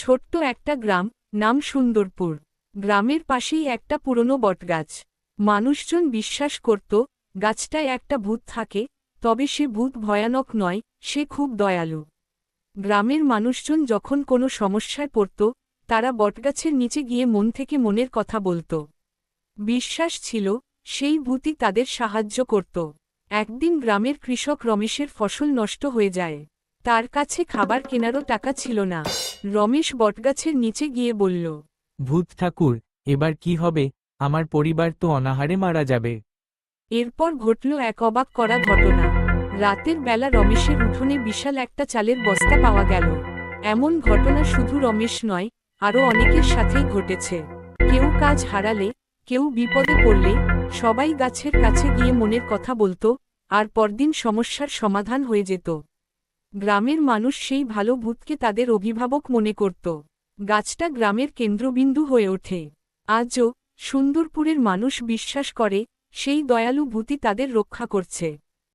ছোট্ট একটা গ্রাম, নাম সুন্দরপুর। গ্রামের পাশেই একটা পুরনো বটগাছ। মানুষজন বিশ্বাস করত গাছটায় একটা ভূত থাকে, তবে সে ভূত ভয়ানক নয়, সে খুব দয়ালু। গ্রামের মানুষজন যখন কোনো সমস্যায় পড়ত, তারা বটগাছের নিচে গিয়ে মন থেকে মনের কথা বলত। বিশ্বাস ছিল সেই ভূতই তাদের সাহায্য করত। একদিন গ্রামের কৃষক রমেশের ফসল নষ্ট হয়ে যায়। তার কাছে খাবার কেনারও টাকা ছিল না। রমেশ বটগাছের নিচে গিয়ে বলল, ভূত ঠাকুর, এবার কি হবে? আমার পরিবার তো অনাহারে মারা যাবে। এরপর ঘটল এক অবাক করা ঘটনা। রাতের বেলা রমেশের উঠোনে বিশাল একটা চালের বস্তা পাওয়া গেল। এমন ঘটনা শুধু রমেশ নয়, আরও অনেকের সাথেই ঘটেছে। কেউ কাজ হারালে, কেউ বিপদে পড়লে, সবাই গাছের কাছে গিয়ে মনের কথা বলতো, আর পরদিন সমস্যার সমাধান হয়ে যেত। গ্রামের মানুষ সেই ভালো ভূতকে তাদের অভিভাবক মনে করত। গাছটা গ্রামের কেন্দ্রবিন্দু হয়ে ওঠে। আজও সুন্দরপুরের মানুষ বিশ্বাস করে সেই দয়ালু ভূতই তাদের রক্ষা করছে।